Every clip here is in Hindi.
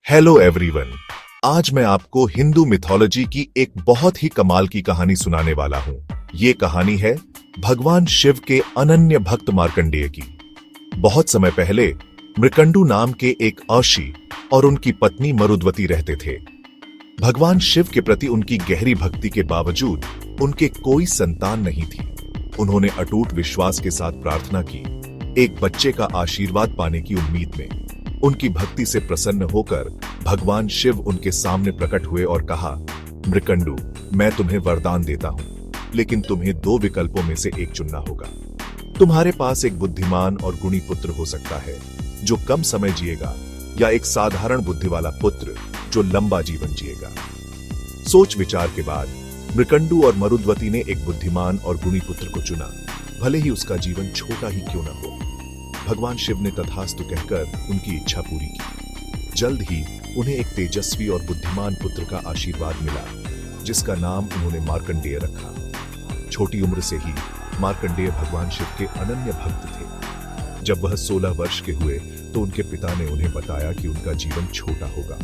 Hello everyone. आज मैं आपको हिंदू मिथोलॉजी की एक बहुत ही कमाल की कहानी सुनाने वाला हूँ। ये कहानी है भगवान शिव के अनन्य भक्त मार्कंडेय की। बहुत समय पहले मृकंडू नाम के एक ऋषि और उनकी पत्नी मरुद्वती रहते थे। भगवान शिव के प्रति उनकी गहरी भक्ति के बावजूद उनके कोई संतान नहीं थी। उन्होंने अटूट विश्वास के साथ प्रार्थना की, एक बच्चे का आशीर्वाद पाने की उम्मीद में। उनकी भक्ति से प्रसन्न होकर भगवान शिव उनके सामने प्रकट हुए और कहा, मृकंडू, मैं तुम्हें वरदान देता हूं, लेकिन तुम्हें दो विकल्पों में से एक चुनना होगा। तुम्हारे पास एक बुद्धिमान और गुणी पुत्र हो सकता है जो कम समय जिएगा, या एक साधारण बुद्धि वाला पुत्र जो लंबा जीवन जिएगा। सोच विचार के बाद मृकंडू और मरुद्वती ने एक बुद्धिमान और गुणी पुत्र को चुना, भले ही उसका जीवन छोटा ही क्यों न हो। भगवान शिव ने तथास्तु कहकर उनकी इच्छा पूरी की। जल्द ही उन्हें एक तेजस्वी और बुद्धिमान पुत्र का आशीर्वाद मिला, जिसका नाम उन्होंने मार्कंडेय रखा। छोटी उम्र से ही मार्कंडेय भगवान शिव के अनन्य भक्त थे। जब वह 16 वर्ष के हुए तो उनके पिता ने उन्हें बताया कि उनका जीवन छोटा होगा।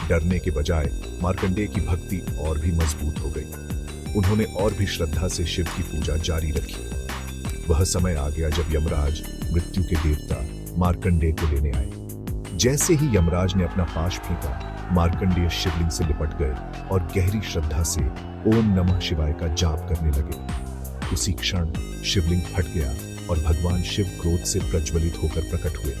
डरने के बजाय मार्कंडेय की भक्ति और भी मजबूत हो गई। उन्होंने और भी श्रद्धा से शिव की पूजा जारी रखी। वह समय आ गया जब यमराज, मृत्यु के देवता, मार्कंडेय को लेने आए। जैसे ही यमराज ने अपना पाश फेंका, मार्कंडेय शिवलिंग से लिपट गए और गहरी श्रद्धा से ओम नमः शिवाय का जाप करने लगे। उसी क्षण शिवलिंग फट गया और भगवान शिव क्रोध से प्रज्वलित होकर प्रकट हुए।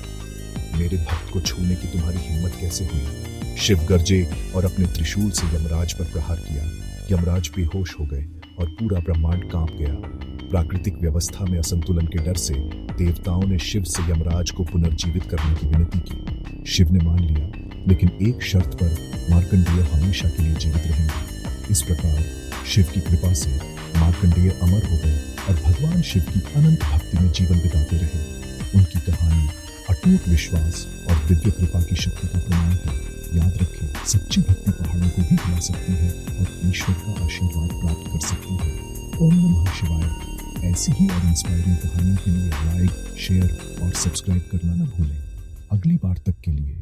मेरे भक्त को छूने की तुम्हारी हिम्मत कैसे हुई? शिव गरजे और अपने त्रिशूल से यमराज पर प्रहार किया। यमराज बेहोश हो गए और पूरा ब्रह्मांड कांप गया। प्राकृतिक व्यवस्था में असंतुलन के डर से देवताओं ने शिव से यमराज को पुनर्जीवित करने की विनती की। शिव ने मान लिया, लेकिन एक शर्त पर, मार्कंडेय हमेशा के लिए जीवित रहेंगे। इस प्रकार शिव की कृपा से मार्कंडेय अमर हो गए और भगवान शिव की अनंत भक्ति में जीवन बिताते रहे। उनकी कहानी अटूट विश्वास और दिव्य कृपा की शक्ति का प्रमाण है। याद रखें, सच्ची भक्ति पहाड़ों को भी हिला सकती है और ईश्वर का आशीर्वाद प्राप्त कर सकती है। ओम नमः शिवाय। ऐसी ही और इंस्पायरिंग कहानियों के लिए लाइक, शेयर और सब्सक्राइब करना न भूलें। अगली बार तक के लिए